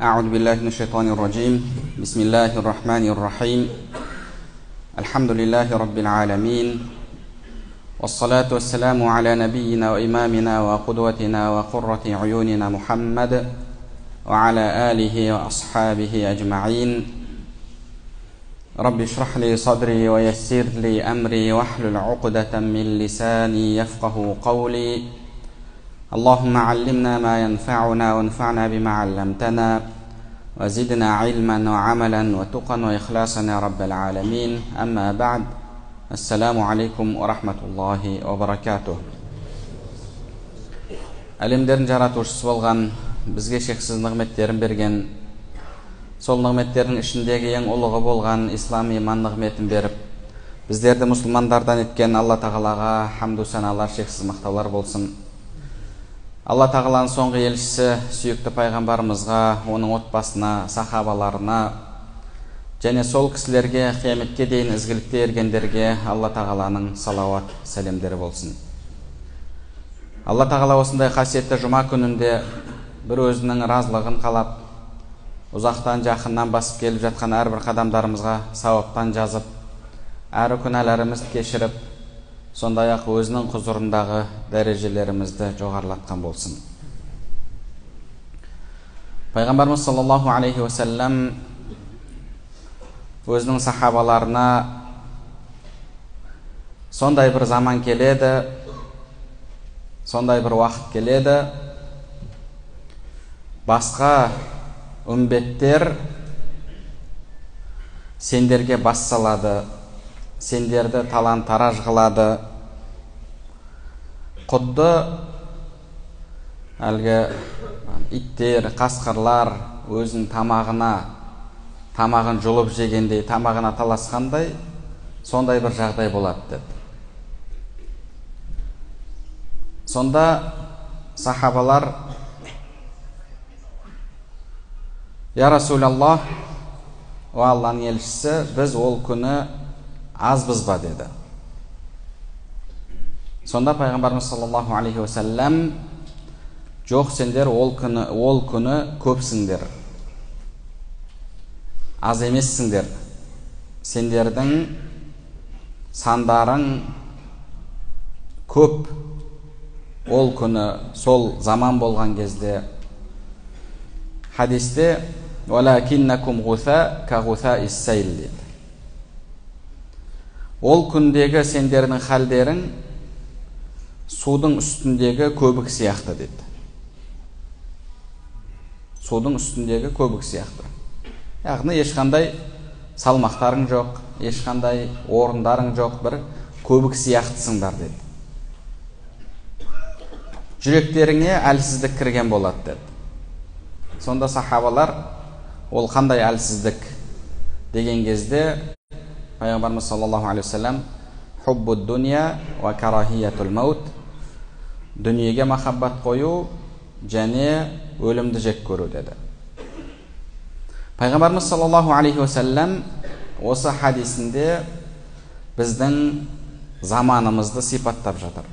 أعوذ بالله من الشيطان الرجيم. بسم الله الرحمن الرحيم. الحمد لله رب العالمين، والصلاة والسلام على نبينا وإمامنا وقدوتنا وقرة عيوننا محمد وعلى آله وأصحابه أجمعين. رب اشرح لي صدري ويسر لي أمري واحلل عقدة من لساني يفقه قولي. اللهم علمنا ما ينفعنا وانفعنا بما علمتنا وزدنا علما وعملا وتقا وإخلاصا يا رب العالمين. أما بعد، السلام عليكم ورحمة الله وبركاته. Әлемдерін жаратушысы болған, бізге шексіз нығметтерін берген, сол нығметтердің ішіндегі ең ұлығы болған ислам иман нығметін беріп, біздерді мұсылмандардан еткен Алла тағалаға хамду саналар, шексіз мақтаулар болсын. Алла тағаланың соңғы елшісі сүйікті пайғамбарымызға, оның отбасына, сахабаларына және сол кісілерге қияметке дейін ізгілікте ергендерге Алла тағаланың салауат сәлемдері болсын. Алла тағала осындай қасиетті жұма күнінде бір өзінің разылығын қалап, ұзақтан жақыннан басып келіп жатқан әрбір қадамдарымызға сауаптан жазып, әрі күнәларымызды кешіріп, сондай-ақ өзінің құзырындағы дәрежелерімізді жоғарылатқан болсын. Пайғамбарымыз саллаллаху алейхи уассалам өзінің сахабаларына сондай бір заман келеді, сондай бір уақыт келеді, басқа үмбеттер сендерге бас салады, сендерді талан-тараж қылады. Құдды әлгі иттер, қасқырлар өзінің тамағын жұлып жегендей, тамағына таласқандай, сондай бір жағдай болады деді. Сонда сахабалар: «Я Расулаллах, о Алланың елшісі, біз ол күні азбыз ба?» деді. Сонда пайғамбарымыз саллаллаху алейхи уассалам: «Жоқ, сендер ол күні көпсіңдер, аз емессіңдер. Сендердің сандарың көп ол күні, сол заман болған кезде». Хадисте «Валакиннакум гуса ка гуса ис-сайл» дейді. Ол күндегі сендердің халдерің судың үстіндегі көбік сияқты деді. Судың үстіндегі көбік сияқты. Яғни ешқандай салмақтарың жоқ, ешқандай орындарың жоқ, бір көбік сияқтысыңдар деді. Жүректеріңе әлсіздік кірген болады деді. Сонда сахабалар ол қандай әлсіздік деген кезде Пайғамбарымыз саллаллаху алейхи вассалам: «Хуббуд дуния ва карахиятул маут», дүниеге махаббат қою және өлімді жек көру деді. Пайғамбарымыз саллаллаху алейхи вассалам осы хадисінде біздің заманымызды сипаттап жатыр.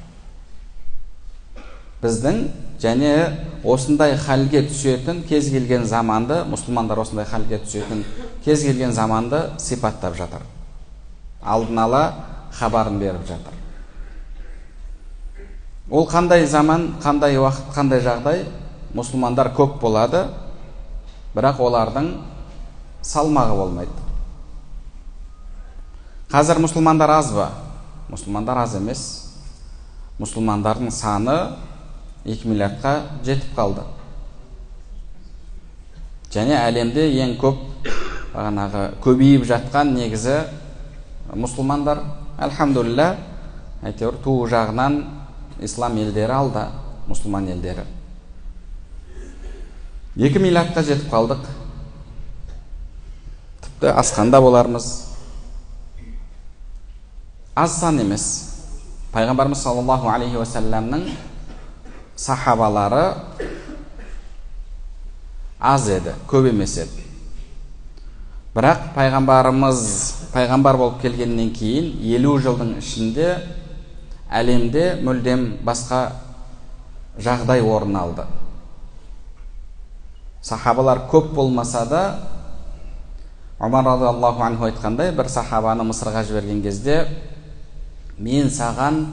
Біздің және осындай халге түсетін кез келген заманды, мұсылмандар осындай халге түсетін кез келген заманды сипаттап жатыр. Алдын ала хабарын беріп жатыр. Ол қандай заман, қандай уақыт, қандай жағдай? Мұсылмандар көп болады, бірақ олардың салмағы болмайды. Қазір мұсылмандар аз ба? Мұсылмандар аз емес. Мұсылмандардың саны 2 миллиардқа жетіп қалды. Және әлемде ең көп көбейіп жатқан негізі мұсылмандар. Әлхамдулилля, әйтеуір туу жағынан ислам елдері алда, мұсылман елдері. 2 миллиардқа жетіп қалдық. Тіпті асқанда болармыз. Аз сан емес. Пайғамбарымыз саллаллаху алейхи уассаламның сахабалары аз еді, көп емес еді. Бірақ пайғамбар болып келгеннен кейін 50 жылдың ішінде әлемде мүлдем басқа жағдай орын алды. сахабалар көп болмаса да, Умар радиаллаху анху айтқандай, бір сахабаны Мысырға жіберген кезде, мен саған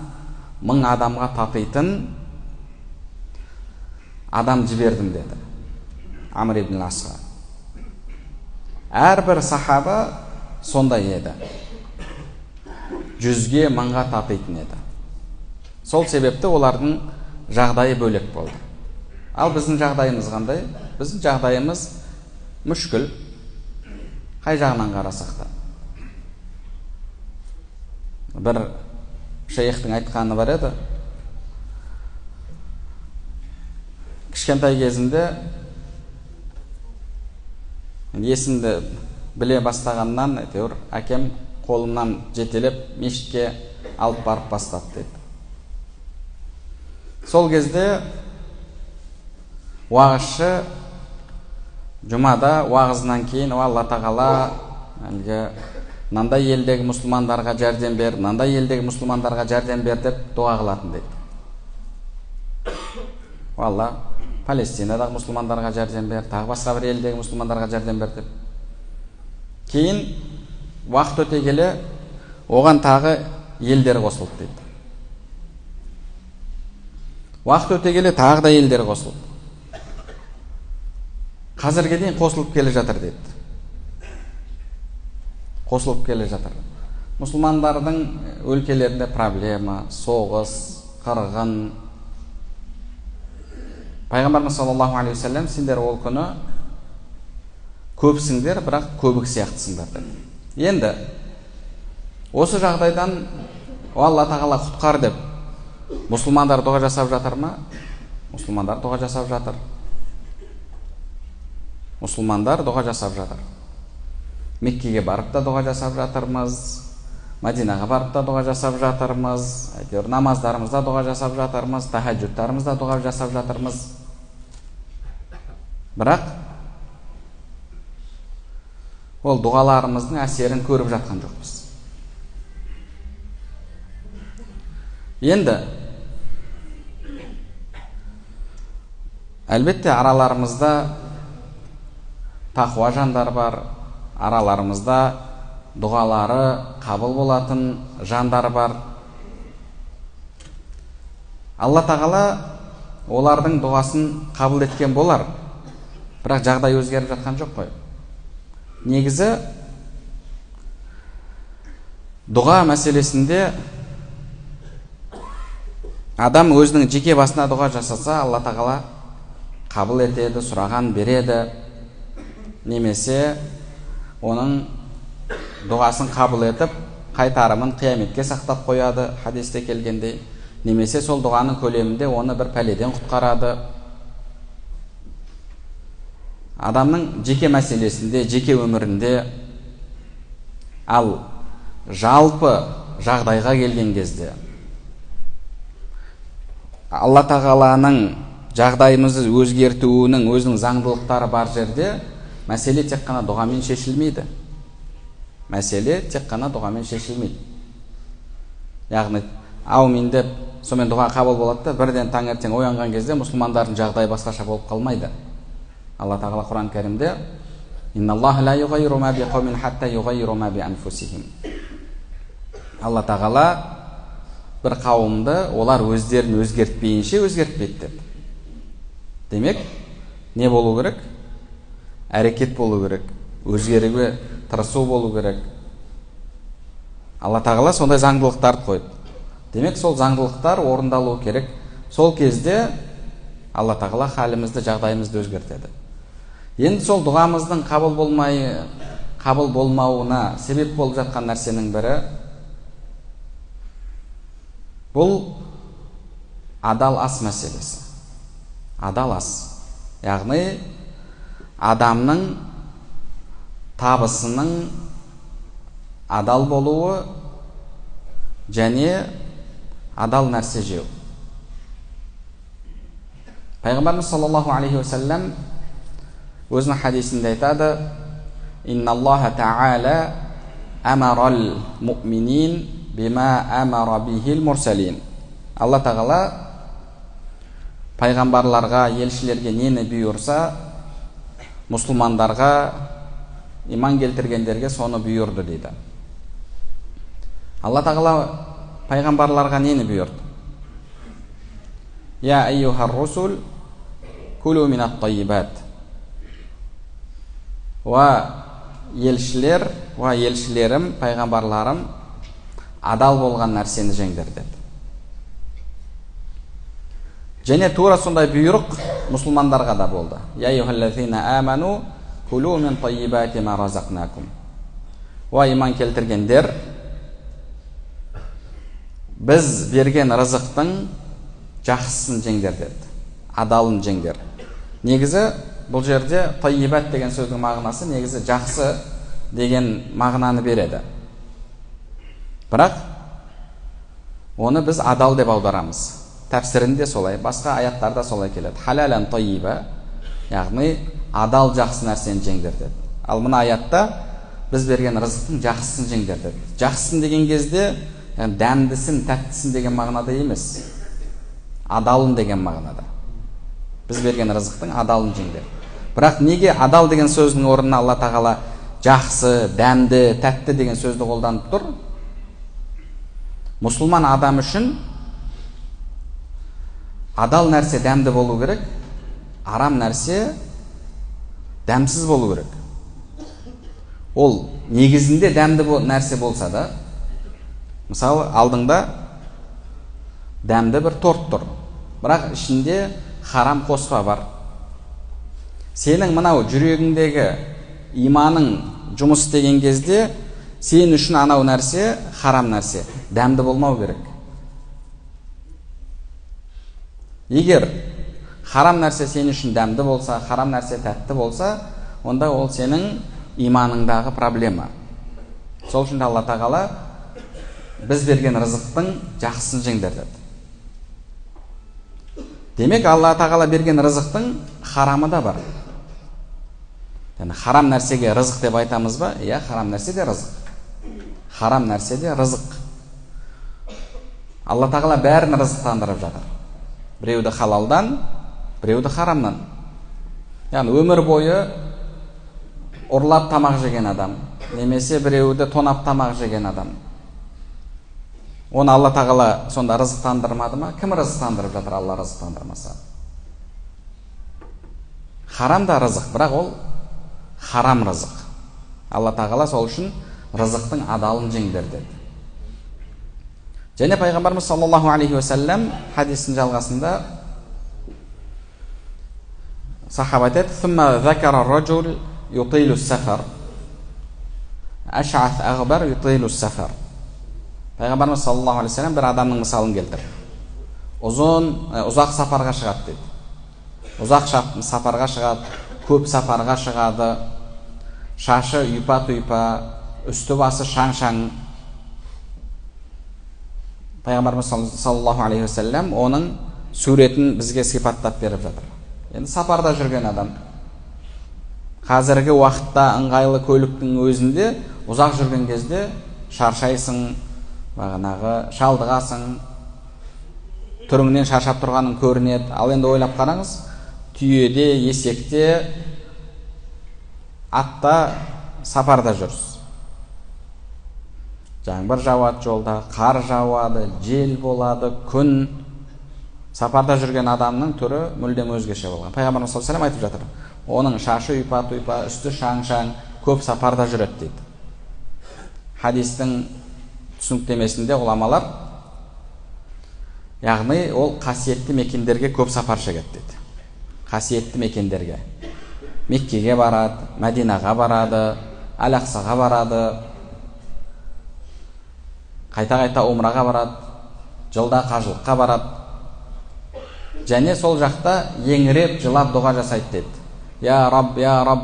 1000 адамға татитын адам жібердім деді Амр ибн Асға. Әрбір сахаба сондай еді, 100-ге 1000-ға татитын еді. Сол себепті олардың жағдайы бөлек болды. Ал біздің жағдайымыз қандай? Біздің жағдайымыз мүшкіл, қай жағынан қарасақ та. Бір шейхтің айтқаны бар еді, кішкентай кезінде есімді біле бастағаннан әйтеуір әкем қолымнан жетелеп мешітке алып барып бастады деді. Сол кезде уағызшы жұмада уағызынан кейін Алла тағала мынандай елдегі мұсылмандарға жәрдем бер, мынандай елдегі мұсылмандарға жәрдем бер деп дуа қылатын дейді. Алла Палестинадағы мұсылмандарға жәрдем бер, тағы басқа бір елдегі мұсылмандарға жәрдем бер деп. Кейін уақыт өте келе оған тағы елдер қосылды дейді. Уақыт өте келе тағы да елдер қосылды. Қазірге дейін қосылып келе жатыр деді. Қосылып келе жатыр. Мұсылмандардың өлкелерінде проблема, соғыс, қырғын. Пайғамбарымыз саллаллаху алейхи вассалам, сендер ол күні көпсіңдер, бірақ көбік сияқтысыңдар деді. Енді осы жағдайдан Алла тағала құтқар деп мұсылмандар дұға жасап жатыр ма? Мұсылмандар дұға жасап жатыр. Мұсылмандар дұға жасап жатыр. Меккеге барып та дұға жасап жатырмыз, Мәдинаға барып та дұға жасап жатырмыз, әйтеуір намаздарымызда дұға жасап жатырмыз, тахаджудтарымызда дұға жасап жатырмыз. Бірақ ол дұғаларымыздың әсерін көріп жатқан жоқпыз. Енді әлбетте араларымызда тақуа жандар бар, араларымызда дұғалары қабыл болатын жандар бар. Алла тағала олардың дұғасын қабыл еткен болар, бірақ жағдай өзгеріп жатқан жоқ қой. Негізі дұға мәселесінде адам өзінің жеке басына дұға жасаса, Алла тағала қабыл етеді, сұраған береді. Немесе оның дұғасын қабыл етіп, қайтарымын қияметке сақтап қояды, хадисте келгендей. Немесе сол дұғаның көлемінде оны бір пәледен құтқарады. Адамның жеке мәселесінде, жеке өмірінде, ал жалпы жағдайға келген кезде Алла тағаланың жағдайымызды өзгертуінің өзінің заңдылықтары бар жерде мәселе тек қана дұғамен шешілмейді. Мәселе тек қана дұғамен шешілмейді. Яғни аумин деп сонымен дұға қабыл болады да, бірден таңертең оянған кезде мұсылмандардың жағдайы басқаша болып қалмайды. Алла тағала Құран кәрімде «Инналлаха ла юғайру ма биқаумин хатта юғайру ма би анфусихим». Алла тағала бір қауымды олар өздерін өзгертпейінше өзгертпейді деді. Демек, не болу керек? Әрекет болу керек, өзгеруге тырысу болу керек. Алла тағала сондай заңдылықтарды қойды. Демек, сол заңдылықтар орындалу керек. Сол кезде Алла тағала халімізді, жағдайымызды өзгертеді. Енді сол дұғамыздың қабыл болмауына себеп болып жатқан нәрсенің бірі бұл адал ас мәселесі. Адал ас. Яғни адамның табысының адал болуы және адал нәрсе жеу. Пайғамбарымыз саллаллаху алейхи вассалам өзінің хадисінде айтады: «Инналлаха та'ала амарал му'минин бима амара бихил мурсалин». Алла тағала пайғамбарларға, елшілерге нені бұйырса, мұсылмандарға, иман келтіргендерге соны бұйырды дейді. Алла тағала пайғамбарларға нені бұйырды? Я айюхар русул кулу минат тайибат. Ва елшілер, ва елшілерім, пайғамбарларым, адал болған нәрсені жеңдер деді. Және тура сондай бұйрық мұсылмандарға да болды. Я айюхаллазина аману кулу мин тайибати ма разақнакум. Ва иман келтіргендер, біз берген рызықтың жақсысын жеңдер деді. Адалын жеңдер. Негізі бұл жерде тайибат деген сөздің мағынасы негізі жақсы деген мағынаны береді. Бірақ оны біз адал деп аударамыз. Тәпсірінде солай, басқа аяттарда солай келеді. Халалан тайиба, яғни адал жақсы нәрсені жеңдер деді. Ал мына аятта біз берген рызықтың жақсысын жеңдер деді. Жақсысын деген кезде дәмдісін, тәттісін деген мағынада емес, адалын деген мағынада. Біз берген рызықтың адалын жеңдер. Бірақ неге адал деген сөздің орнына Алла тағала жақсы, дәмді, тәтті деген сөзді қолданып тұр? Мұсылман адам үшін адал нәрсе дәмді болу керек, арам нәрсе дәмсіз болу керек. Ол негізінде дәмді нәрсе болса да, мысалы алдыңда дәмді бір торт тұр, бірақ ішінде харам қоспа бар. Сенің мынау жүрегіңдегі иманың жұмыс істеген кезде сен үшін анау нәрсе харам нәрсе, дәмді болмау керек. Егер харам нәрсе сен үшін дәмді болса, харам нәрсе тәтті болса, онда ол сенің иманыңдағы проблема. Сол үшін Алла тағала біз берген рызықтың жақсысын жеңдер деді. Демек Алла тағала берген рызықтың харамы да бар. Yani харам нәрсеге рызық деп айтамыз ба? Иә, харам нәрсе де рызық. Харам нәрсе де рызық. Алла тағала бәрін рызықтандырып жатыр. Біреуді халалдан, біреуді харамнан. Яғни өмір бойы ұрлап тамақ жеген адам, немесе біреуді тонап тамақ жеген адам. Оны Алла тағала сонда рызықтандырмады ма? Кім рызықтандырып жатыр, Алла рызықтандырмаса? Харам да рызық, бірақ ол харам рызық. Алла тағала сол үшін рызықтың адалын жеңдер деді. Және пайғамбарымыз саллаллаху алейхи уассалам хадистің жалғасында сахаба айтады: "Сумма закара ар-раджул ютилу ас-сафар, аш'аth агбар ютилу ас-сафар." Пайғамбарымыз саллаллаху алейхи уассалам бір адамның мысалын келтірді. Ұзақ сапарға шығады дейді. Ұзақ сапарға шығады, көп сапарға шығады, шашы үйпа-түйпа, үсті басы шаң-шаң. Пайғамбарымыз саллаллаху алейхи уассалам оның суретін бізге сипаттап беріп жатыр. Енді сапарда жүрген адам, қазіргі уақытта ыңғайлы көліктің өзінде ұзақ жүрген кезде шаршайсың, бағанағы шалдығасың, түріңнен шаршап тұрғаның көрінеді. Ал енді ойлап қараңыз, түйеде, есекте, атта сапарда жүрсіз. Жаңбыр жауады жолда, қар жауады, жел болады, күн. Сапарда жүрген адамның түрі мүлдем өзгеше болған. Пайғамбарымыз саллаллаху алейхи уассалам айтып жатыр: оның шашы үйпа-түйпа, үсті шаң-шаң, көп сапарда жүреді дейді. Хадистің түсініктемесінде ғұламалар, яғни ол қасиетті мекендерге көп сапар шегеді дейді. Қасиетті мекендерге. Меккеге барады, Мәдинаға барады, Әл-Ақсаға барады, қайта-қайта умраға барады, жылда қажылыққа барады. Және сол жақта еңіреп, жылап дұға жасайды дейді. Я Рабб,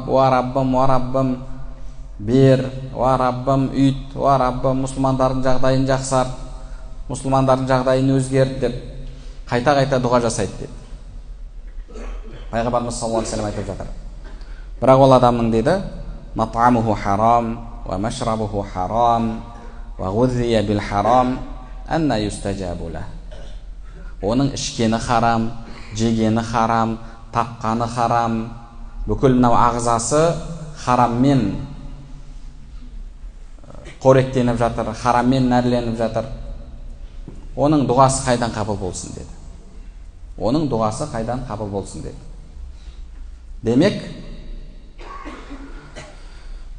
уа Раббым, бер, уа Раббым, үйт, уа Раббым, мұсылмандардың жағдайын жақсарт, мұсылмандардың жағдайын өзгерт деп қайта-қайта дұға жасайды дейді. Пайғамбарымыз саллаллаху алейхи уассалам айтып жатыр. Бірақ ол адамның дейді: "Мат'амуху харам, ва машрабуху харам, ва гузия бил харам, анна юстажабу лах." Оның ішкені харам, жегені харам, тапқаны харам, бүкіл мынау ағзасы хараммен қоректеніп жатыр, хараммен нәрленіп жатыр. Оның дұғасы қайдан қабыл болсын деді. Оның дұғасы қайдан қабыл болсын деді. Демек,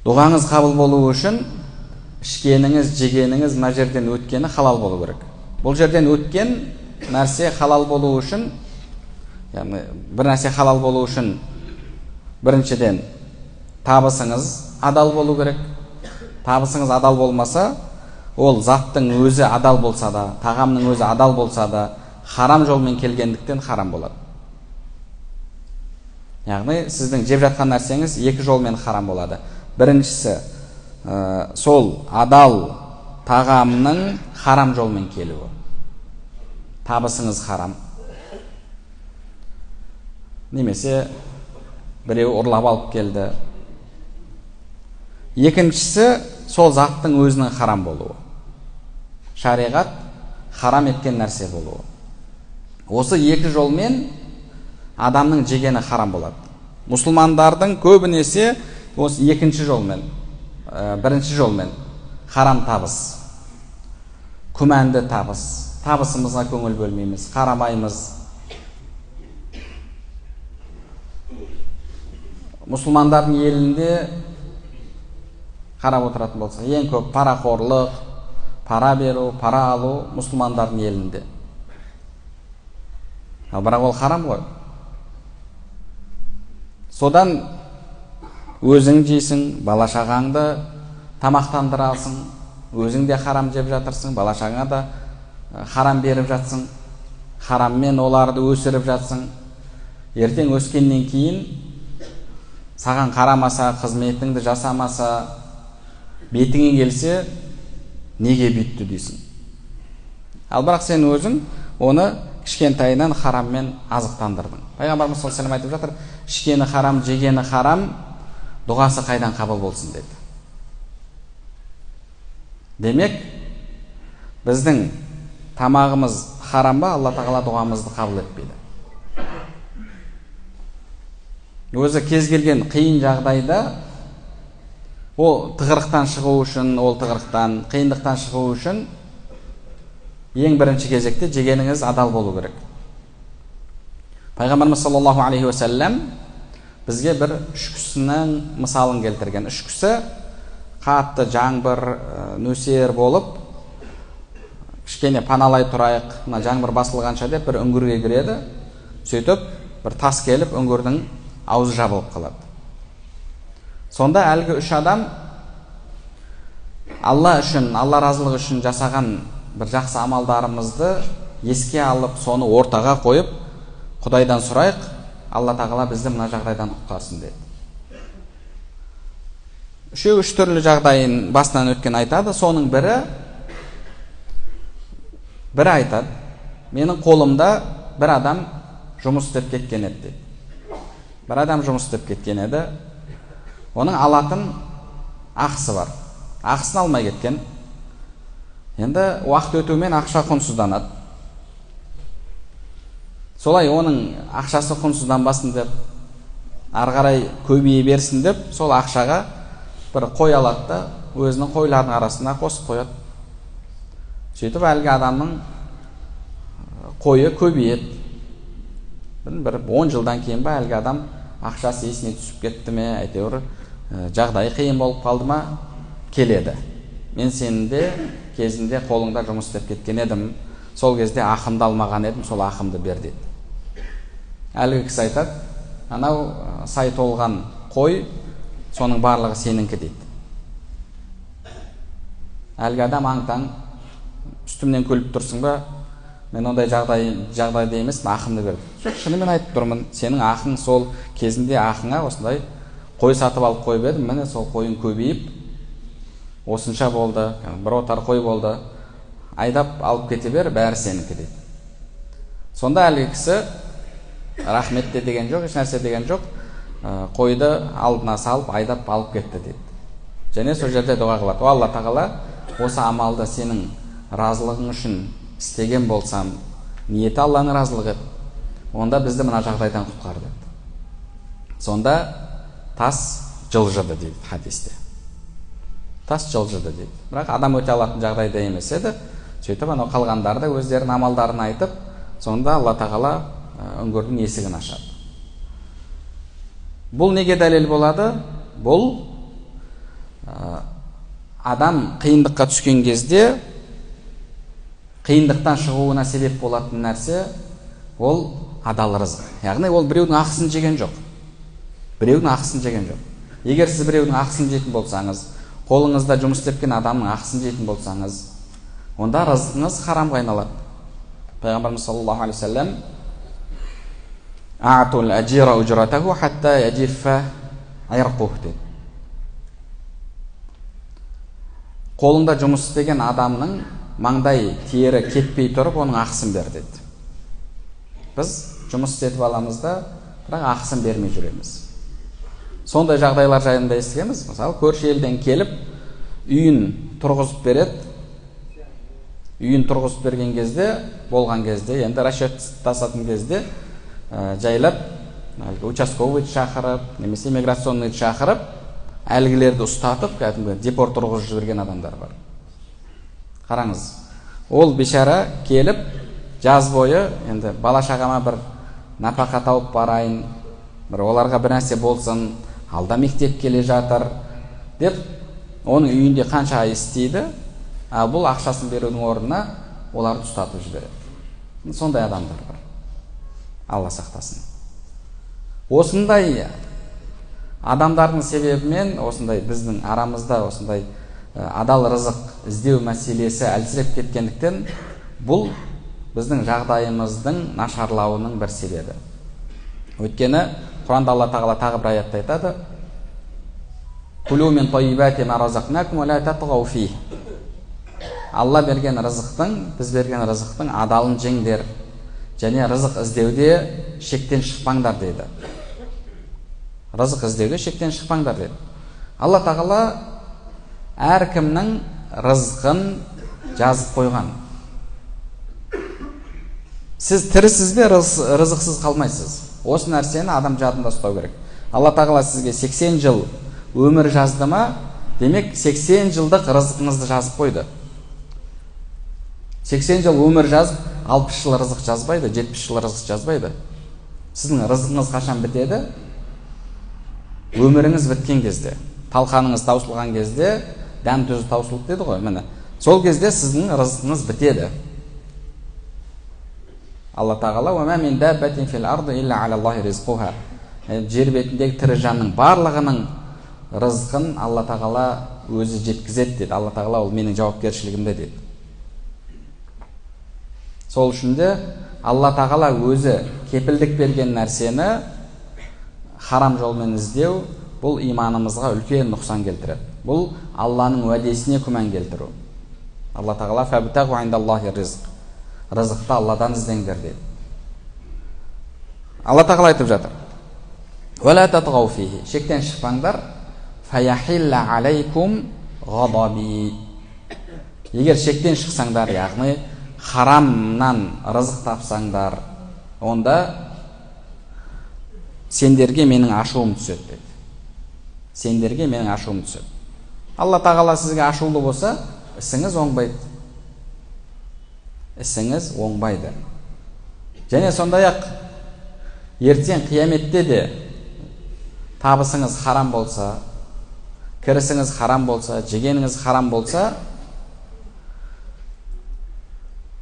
дұғаңыз қабыл болу үшін ішкеніңіз, жегеніңіз мына жерден өткені халал болу керек. Бұл жерден өткен нәрсе халал болу үшін, яғни бір нәрсе халал болу үшін біріншіден табысыңыз адал болу керек. Табысыңыз адал болмаса, ол заттың өзі адал болса да, тағамның өзі адал болса да, харам жолмен келгендіктен харам болады. Яғни сіздің жеп жатқан нәрсеңіз екі жолмен харам болады. Біріншісі, сол адал тағамның харам жолмен келуі. Табысыңыз харам. Немесе біреу ұрлап алып келді. Екіншісі, сол заттың өзінің харам болуы. Шариғат харам еткен нәрсе болуы. Осы екі жолмен адамның жегені харам болады. Мұсылмандардың көбінесе осы екінші жолмен, бірінші жолмен харам табыс, күмәнді табыс, табысымызға көңіл бөлмейміз, қарамаймыз. Мұсылмандардың елінде қарап отыратын болса, ең көп парақорлық, пара беру, пара алу мұсылмандардың елінде. Бірақ ол харам ғой. Содан өзің жейсің, бала-шағаңды тамақтандырасың, өзің де харам жеп жатырсың, бала-шағаңа да харам беріп жатсың, хараммен оларды өсіріп жатсың. Ертең өскеннен кейін саған қарамаса, қызметіңді жасамаса, бетіңе келсе, неге бүйтті дейсің. Ал бірақ сен өзің оны кішкентайынан хараммен азықтандырдың. Пайғамбарымыз саллаллаху алейхи ва саллям айтып жатыр, ішкені харам, жегені харам, дұғасы қайдан қабыл болсын деді. Демек, біздің тамағымыз харам ба, Алла тағала дұғамызды қабыл етпейді. Өзі кез келген қиын жағдайда ол тығырықтан шығу үшін, ол тығырықтан, қиындықтан шығу үшін ең бірінші кезекте жегеніңіз адал болу керек. Пайғамбарымыз саллаллаху алейхи ва саллям бізге бір үш кісінің мысалын келтірген. Үш кісі қатты жаңбыр, нөсер болып, кішкене паналай тұрайық, мына жаңбыр басылғанша деп бір үңгірге кіреді. Сөйтіп бір тас келіп үңгірдің аузы жабылып қалады. Сонда әлгі үш адам Алла үшін, Алла разылығы үшін жасаған бір жақсы амалдарымызды еске алып, соны ортаға қойып, Құдайдан сұрайық, Алла тағала бізді мына жағдайдан құтқарсын деді. Үшеу үш түрлі жағдайын басынан өткен айтады. Соның бірі айтады, менің қолымда бір адам жұмыс істеп кеткен еді дейді. Бір адам жұмыс істеп кеткен еді. Оның алатын ақысы бар. Ақысын алмай кеткен. Енді уақыт өтумен ақша құнсызданады. Солай оның ақшасы құнсызданбасын деп, ары қарай көбейе берсін деп, сол ақшаға бір қой алады да, өзінің қойлардың арасына қосып қояды. Сөйтіп әлгі адамның қойы көбейеді. Бір 10 жылдан кейін ба әлгі адам ақшасы есіне түсіп кетті ме, әйтеуір жағдайы қиын болып қалды ма, келеді. Мен сенің де кезінде қолыңда жұмыс істеп кеткен едім, сол кезде ақымды алмаған едім, сол ақымды бер деді. Әлгі кісі айтады, анау сай толған қой, соның барлығы сеніңкі дейді. Әлгі адам аң-таң, үстімнен күліп тұрсың ба, мен ондай жағдайда емес, ақымды берді. Жоқ, шынымен айтып тұрмын, сенің ақың сол кезінде ақыңа осындай қой сатып алып қойып едім, міне сол қойың көбейіп, осынша болды, бір отар қой болды, айдап алып кете бер, бәрі сенікі дейді. Сонда әлгі кісі рахмет те деген жоқ, еш нәрсе деген жоқ, қойды алдына салып, айдап алып кетті дейді. Және сол жерде дұға қылады. Алла тағала, осы амалды сенің разылығың үшін істеген болсам, ниеті Алланың разылығы еді, онда бізді мына жағдайдан құтқар деді. Сонда тас жылжыды дейді хадисте. Тас жылжыды дейді. Бірақ адам өте алатын жағдайда емес еді. Сөйтіп анау қалғандары да өздерінің амалдарын айтып, сонда Алла тағала үңгірдің есігін ашады. Бұл неге дәлел болады? Бұл адам қиындыққа түскен кезде қиындықтан шығуына себеп болатын нәрсе ол адал рызық. Яғни ол біреудің ақысын жеген жоқ. Біреудің ақысын жеген жоқ. Егер сіз біреудің ақысын жейтін болсаңыз, қолыңызда жұмыс істеп келген адамның ақысын жейтін болсаңыз, онда рызқыңыз харамға айналады. Пайғамбарымыз саллаллаху алейхи ва саллям «А'тул ажира уджратаху хатта яджиффа айрқух» дейді. Қолында жұмыс істеген адамның маңдай тері кетпей тұрып, оның ақысын бер дейді. Біз жұмыс істетіп аламыз да, бірақ ақысын бермей жүреміз. Сондай жағдайлар жайында естігеміз. Мысалы, көрші елден келіп, үйін тұрғызып береді. Үйін тұрғызып берген кезде, болған кезде, енді расчеттасатын кезде жайлап, участковый шақырып, немесе миграционный шақырып, әлгілерді ұстатып, кәдімгі депорт тұрғызып жіберген адамдар бар. Қараңыз, ол бейшара келіп, жаз бойы, енді бала шағама бір напақа тауып барайын, бір оларға бір нәрсе болсын, алда мектеп келе жатыр деп, оның үйінде қанша ай істейді, бұл ақшасын берудің орнына оларды ұстатып жібереді. Сондай адамдар бар. Алла сақтасын. Осындай адамдардың себебімен, осындай біздің арамызда осындай адал рызық іздеу мәселесі әлсіреп кеткендіктен, бұл біздің жағдайымыздың нашарлауының бір себебі. Өйткені Құранда Алла тағала тағы бір аятта айтады: «Кулу мин тойибати ма разақнакум ва ла татғау фих». Алла берген рызықтың, біз берген рызықтың адалын жеңдер, және рызық іздеуде шектен шықпаңдар дейді. Рызық іздеуде шектен шықпаңдар дейді. Алла тағала әркімнің рызқын жазып қойған. Сіз тірісіз бе, рызықсыз қалмайсыз. Осы нәрсені адам жадында ұстау керек. Алла тағала сізге 80 жыл өмір жазды ма, демек 80 жылдық рызқыңызды жазып қойды. 80 жыл өмір жазып, 60 жыл рызық жазбайды, 70 жыл рызық жазбайды. Сіздің рызқыңыз қашан бітеді? Өміріңіз біткен кезде, талқаныңыз таусылған кезде, дәм тұзы таусылды деді ғой, міне. Сол кезде сіздің рызқыңыз бітеді. Алла тағала «Ва ма мин даббатин фил арди илля алаллахи ризқуха». Жер бетіндегі тірі жанның барлығының рызқын Алла тағала өзі жеткізеді деді. Алла тағала ол менің жауапкершілігімде деді. Сол үшін де Алла тағала өзі кепілдік берген нәрсені харам жолмен іздеу, бұл иманымызға үлкен нұқсан келтіреді. Бұл Алланың уәдесіне күмән келтіру. Алла тағала «Фабтағу индаллахи ризқ». Рызықты Алладан іздеңдер дейді. Алла тағала айтып жатыр: «Ва ла татғау фихи». Шектен шықпаңдар. «Фаяхилла алейкум ғадаби». Егер шектен шықсаңдар, яғни харамнан рызық тапсаңдар, онда сендерге менің ашуым түседі дейді. Сендерге менің ашуым түседі. Алла тағала сізге ашулы болса, ісіңіз оңбайды. Ісіңіз оңбайды. Және сондай-ақ ертең қияметте де табысыңыз харам болса, кірісіңіз харам болса, жегеніңіз харам болса,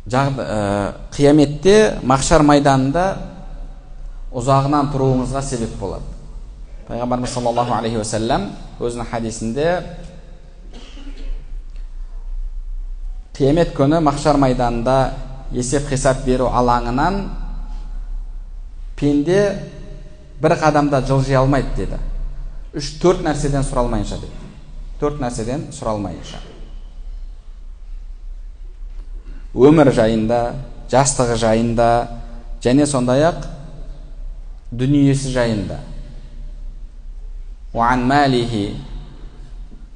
қияметте махшар майданында ұзағынан тұруыңызға себеп болады. Пайғамбарымыз саллаллаху алейхи ва саллям өзінің хадисінде қиямет күні махшар майданында есеп қисап беру алаңынан пенде бір қадамда жылжи алмайды деді. 3-4 нәрседен сұралмайынша деді. 4 нәрседен сұралмайынша. Өмір жайында, жастығы жайында, және сондай-ақ дүниесі жайында. وعن ماله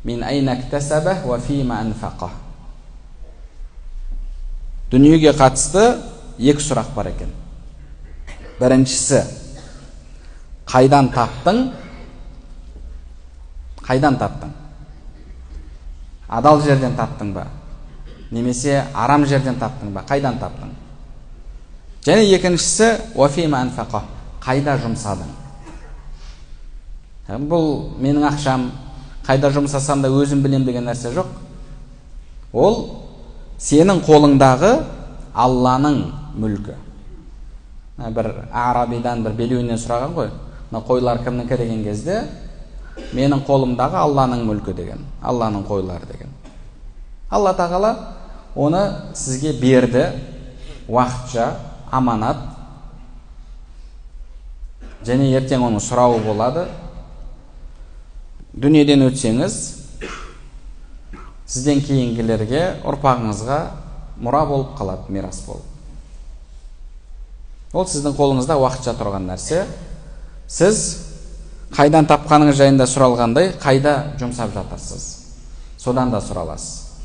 من أين اكتسبه وفيما أنفقه. Дүниеге қатысты екі сұрақ бар екен. Біріншісі, Қайдан таптың? Қайдан таптың? Адал жерден таптың ба? Немесе арам жерден таптың ба? Қайдан таптың? Және екіншісі уафима анфақа. Қайда жұмсадың? Бұл менің ақшам, қайда жұмсасам да өзім білем деген нәрсе жоқ. Ол сенің қолыңдағы Алланың мүлкі. Бір арабидан, бір бедуиннен сұраған ғой. Қойлар кімнікі деген кезде, менің қолымдағы Алланың мүлкі деген, Алланың қойлары деген. Алла тағала оны сізге берді, уақытша, аманат. Және ертең оның сұрауы болады. Дүниеден өтсеңіз, сізден кейінгілерге, ұрпағыңызға мұра болып қалады, мирас болып. Ол сіздің қолыңызда уақытша тұрған нәрсе. Сіз қайдан тапқаныңыз жайында сұралғандай, қайда жұмсап жатырсыз? Содан да сұраласыз.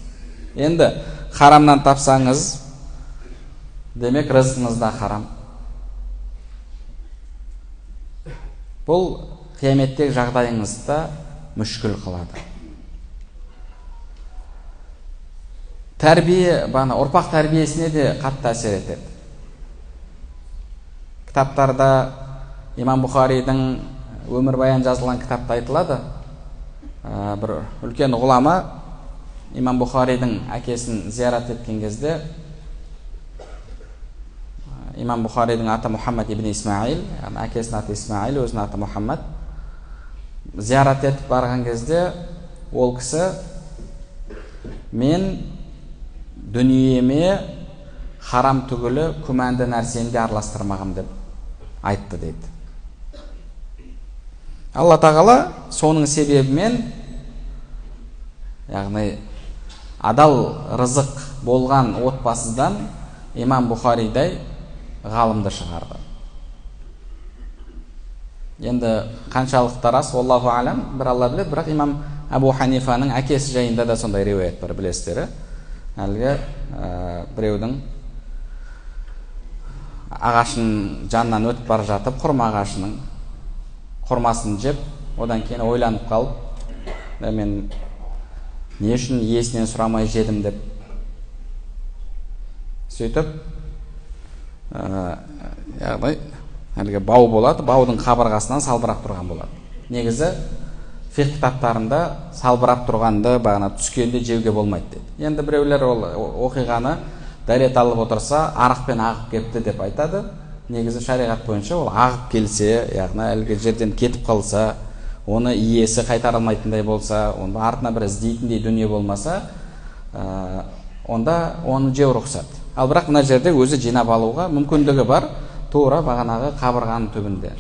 Енді харамнан тапсаңыз, демек рызқыңыз да харам. Бұл қияметтегі жағдайыңызда мүшкіл қылады. Тәрбие, ұрпақ тәрбиесіне де қатты әсер етеді. Кітаптарда Имам Бұхаридің өмірбаян жазылған кітапта айтылады. Бір үлкен ғұлама Имам Бұхаридің әкесін зиярат еткен кезде, Имам Бұхаридің аты Мұхаммад ибн Исмаил, әкесінің аты Исмаил, өзінің аты Мұхаммад. Зиярат етіп барған кезде ол кісі: мен дүниеме харам түгілі күмәнді нәрсені де араластырмағым деп айтты дейді. Алла тағала соның себебімен, яғни адал рызық болған отбасыдан Имам Бұхаридай ғалымды шығарды. Енді қаншалықты рас, Аллаху алам, бір Алла біледі, бірақ Имам Абу Ханифаның әкесі жайында да сондай риуаят бар, білесіздер. Әлгі біреудің ағашын жанынан өтіп бара жатып, құрма ағашының құрмасын жеп, одан кейін ойланып қалып, мен не үшін иесінен сұрамай жедім деп. Сөйтіп, яғни әлгі бау болады, баудың қабырғасынан салбырап тұрған болады. Негізі фиқх кітаптарында салбырап тұрғанды бағана түскенде жеуге болмайды дейді. Енді біреулер ол оқиғаны дәрет алып отырса, арақпен ағып кетті деп айтады. Негізі шариғат бойынша ол ағып келсе, яғни әлгі жерден кетіп қалса, оны иесі қайтара алмайтындай болса, оны артына бір іздейтіндей дүние болмаса, онда оны жеу рұқсат. Ал бірақ мына жерде өзі жинап алуға мүмкіндігі бар, тура бағанағы қабырғаның түбінде.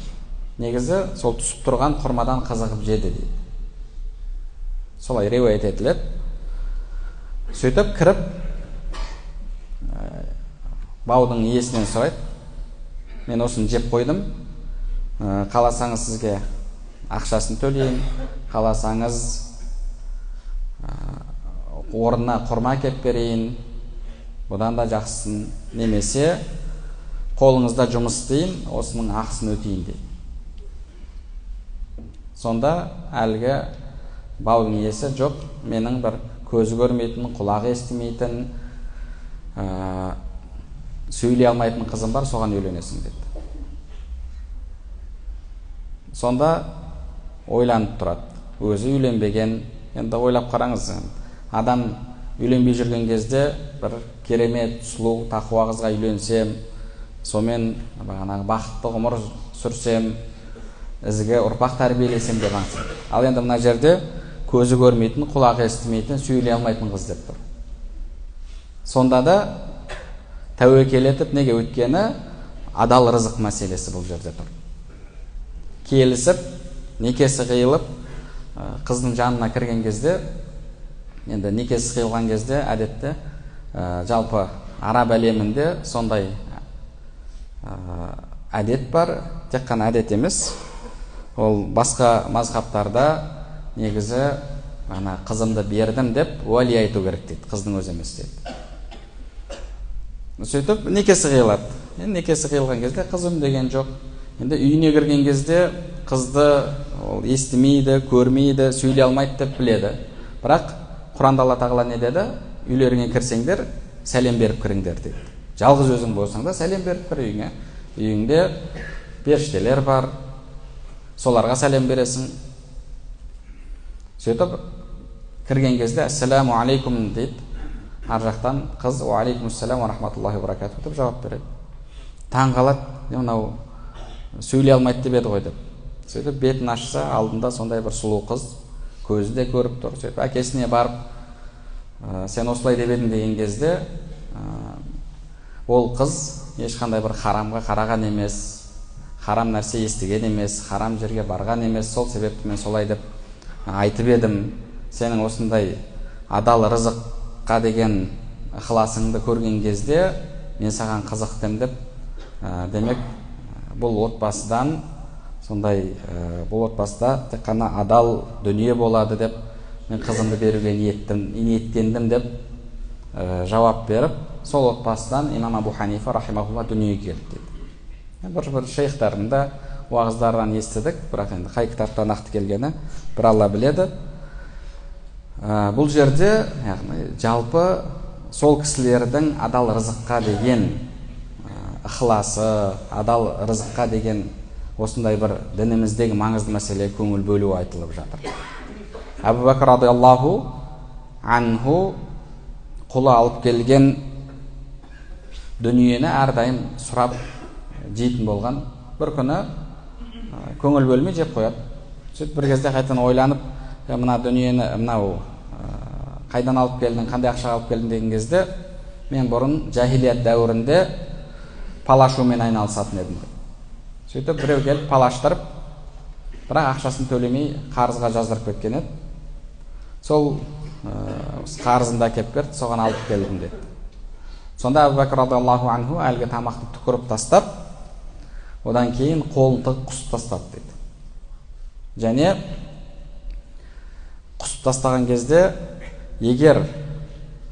Негізі сол түсіп тұрған құрмадан қызығып жеді дейді. Солай риуаят етіледі. Сөйтіп кіріп, баудың иесінен сұрайды: мен осыны жеп қойдым, қаласаңыз сізге ақшасын төлейін, қаласаңыз орнына құрма әкеп берейін, бұдан да жақсысын, немесе қолыңызда жұмыс істейін, осының ақысын өтейін дейді. Сонда әлгі баудың иесі: жоқ, менің бір көзі көрмейтін, құлағы естімейтін, сөйлей алмайтын қызым бар, соған үйленесің деді. Сонда ойланып тұрады. Өзі үйленбеген. Енді ойлап қараңыз, адам үйленбей жүрген кезде бір керемет, сұлу, тақуа қызға үйленсем, сонымен бағанағы бақытты ғұмыр сүрсем, ізге ұрпақ тәрбиелесем деп аңсайды. Ал енді мына жерде көзі көрмейтін, құлағы естімейтін, сөйлей алмайтын қыз деп тұр. Сонда да тәуекел етіп, неге? Өйткені адал рызық мәселесі бұл жерде тұр. Келісіп, некесі қиылып, қыздың жанына кірген кезде, енді некесі қиылған кезде әдетте жалпы араб әлемінде сондай әдет бар, тек қана әдет емес. Ол басқа мазхабтарда негізі қызымды бердім деп уәли айту керек дейді, қыздың өзі емес дейді. Сөйтіп некесі қиылады. Некесі қиылған кезде қыз үндеген жоқ. Енді үйіне кірген кезде қызды ол естімейді, көрмейді, сөйлей алмайды деп біледі. Бірақ Құранда Алла тағала не деді? Үйлеріңе кірсеңдер, сәлем беріп кіріңдер дейді. Жалғыз өзің болсаң да сәлем беріп кір үйіңе. Үйіңде періштелер бар, соларға сәлем бересің. Сөйтіп кірген кезде ассаламу алейкум дейді. Ар жақтан қыз ва алейкумассалам ва рахматуллахи ва баракатуху деп жауап береді. Таң қалады, мынау сөйлей алмайды деп еді ғой деп. Сөйтіп бетін ашса, алдында сондай бір сұлу қыз, көзі де көріп тұр. Сөйтіп әкесіне барып, сен осылай деп едің деген кезде, ол қыз ешқандай бір харамға қараған емес, харам нәрсе естіген емес, харам жерге барған емес. Сол себепті мен солай деп айтып едім. Сенің осындай адал рызыққа деген ықыласыңды көрген кезде мен саған қызықтым деп, демек бұл отбасыдан сондай бұл отбасыда тек қана адал дүние болады деп мен қызымды беруге ниеттендім деп жауап беріп, сол отбасыдан имам Абу Ханифа рахимахулла дүниеге келді дейді. Бір шейхтардың да уағыздарынан естідік, бірақ енді қай кітаптан нақты келгені бір Алла біледі. Бұл жерде жалпы сол кісілердің адал рызыққа деген ықыласы, адал рызыққа деген осындай бір дініміздегі маңызды мәселе көңіл бөлу айтылып жатыр. Абу Бәкір радиаллаху анху құлы алып келген дүниені әрдайым сұрап жейтін болған. Бір күні көңіл бөлмей жеп қояды. Сөйтіп бір кезде қайтадан ойланып, мына дүниені мынау қайдан алып келдің, қандай ақшаға алып келдің деген кезде, мен бұрын жахилият дәуірінде палашумен айналысатын едім. Сөйтіп біреу келіп палаштырып, бірақ ақшасын төлемей қарызға жаздырып кеткен еді. Сол қарызында әкеп берді, соған алып келдім деді. Сонда Абу Бәкір радиаллаху анху әлгі тамақты түкіріп тастап, одан кейін қолын тығып құсып тастады дейді. Және құсып тастаған кезде, егер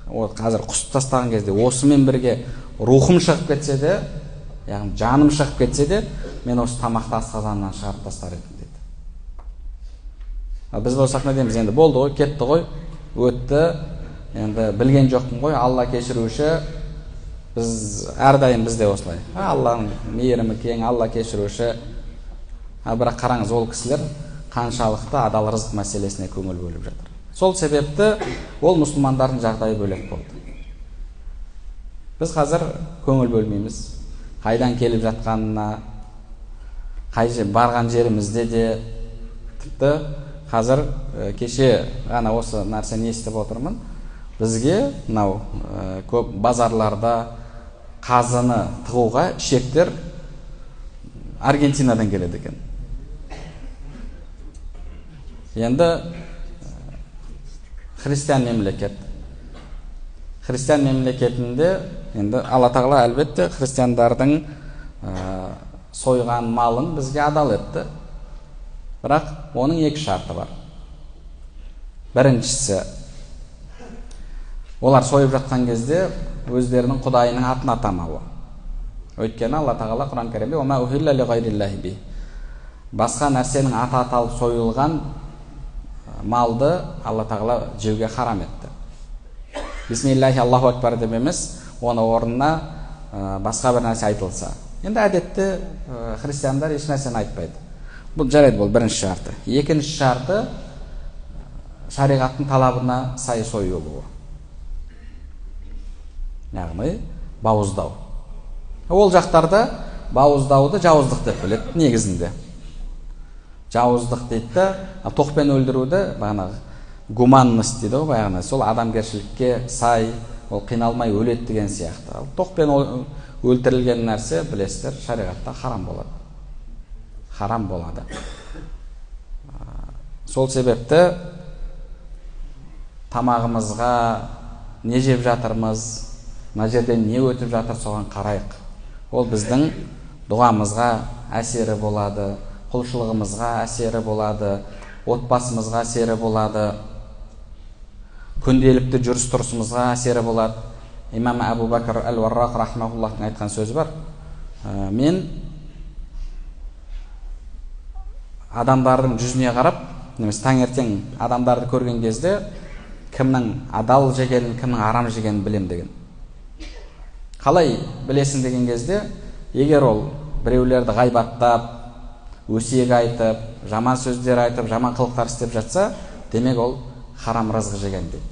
қазір құсып тастаған кезде осымен бірге рухым шығып кетсе де, яғни жаным шығып кетсе де, мен осы тамақты асқазанынан шығарып тастар едім дейді. Біз болсақ не дейміз? Енді болды ғой, кетті ғой, өтті, енді білген жоқпын ғой, Алла кешіруші. Біз әрдайым бізде осылай. Алланың мейірімі кең, Алла кешіруші. Бірақ қараңыз, ол кісілер қаншалықты адал рызық мәселесіне көңіл бөліп жатыр. Сол себепті ол мұсылмандардың жағдайы бөлек болды. Біз қазір көңіл бөлмейміз. Қайдан келіп жатқанына, барған жерімізде де, тіпті қазір кеше ғана осы нәрсені естіп отырмын. Бізге мынау көп базарларда қазыны тығуға шектер Аргентинадан келеді екен. Енді христиан мемлекет. Христиан мемлекетінде енді Алла тағала әлбетте христиандардың сойған малын бізге адал етті. Бірақ оның екі шарты бар. Біріншісі, олар сойып жатқан кезде өздерінің құдайының атын атамауы. Өйткені Алла тағала Құран кәрімде «Ума ухилля ли гайриллахи би». Басқа нәрсенің аты аталып сойылған малды Алла тағала жеуге харам етті. Бисмиллахи Аллаху акбар деп емес, оны орнына басқа бір нәрсе айтылса. Енді әдетте христиандар еш нәрсені айтпайды. Бұл жарайды, бұл бірінші шарты. Екінші шарты шариғаттың талабына сай сойылуы. Яғни бауыздау. Ол жақтарда бауыздауды жауыздық деп біледі негізінде. Жауыздық дейді, тоқпен өлдіруді бағанағы гуманность дейді ғой, бағана сол адамгершілікке сай, ол қиналмай өледі деген сияқты. Тоқпен өлтірілген нәрсе білесіздер, шариғатта харам болады. Харам болады. Сол себепті тамағымызға не жеп жатырмыз, мына жерден не өтіп жатыр, соған қарайық. Ол біздің дұғамызға әсері болады, құлшылығымызға әсері болады, отбасымызға әсері болады, күнделікті жүріс-тұрысымызға әсері болады. Имам Абу Бәкір әл-Варрақ рахмауллахтың айтқан сөзі бар. Мен адамдардың жүзіне қарап, немесе таңертең адамдарды көрген кезде кімнің адал жегенін, кімнің арам жегенін білем деген. Қалай білесің деген кезде, егер ол біреулерді ғайбаттап, өсиет айтып, жаман сөздер айтып, жаман қылықтар істеп жатса, демек ол харам рызық жеген дейді.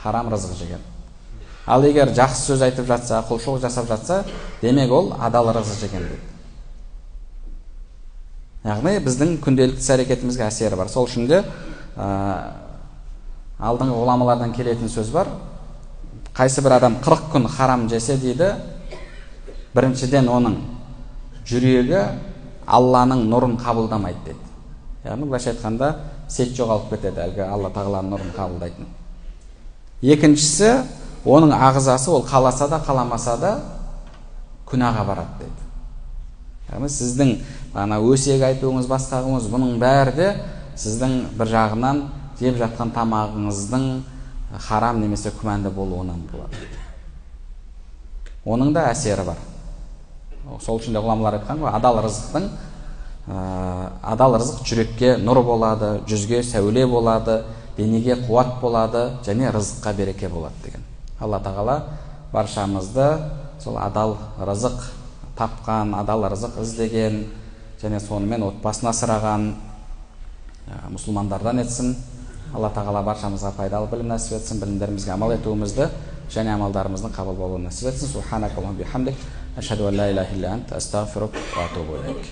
Харам рызық жеген. Ал егер жақсы сөз айтып жатса, құлшылық жасап жатса, демек ол адал рызық жеген дейді. Яғни біздің күнделікті іс-әрекетімізге әсері бар. Сол үшін де алдыңғы ғұламалардан келетін сөз бар. Қайсы бір адам 40 күн харам жесе дейді, біріншіден оның жүрегі Алланың нұрын қабылдамайды дейді. Яғни былайша айтқанда сет жоғалып кетеді, әлгі Алла тағаланың нұрын қабылдайтын. Екіншісі, оның ағзасы ол қаласа да қаламаса да күнәға барады дейді. Яғни сіздің өсиет айтуыңыз, басқағыңыз, бұның бәрі де сіздің бір жағынан жеп жатқан тамағыңыздың харам немесе күмәнді болуынан болады. Оның да әсері бар. Сол үшін де ғұламалар айтқан ғой, адал рызық жүрекке нұр болады, жүзге сәуле болады, денеге қуат болады, және рызыққа береке болады деген. Алла тағала баршамызды сол адал рызық тапқан, адал рызық іздеген, және сонымен отбасын асыраған мұсылмандардан етсін. Алла тағала баршамызға пайдалы білім нәсіп етсін, білімдерімізге амал етуімізді және амалдарымыздың қабыл болуын нәсіп етсін. Субханакаллахумма бихамдик, ашһаду ан ла илаха илля анта, астағфирука ва атубу илейк.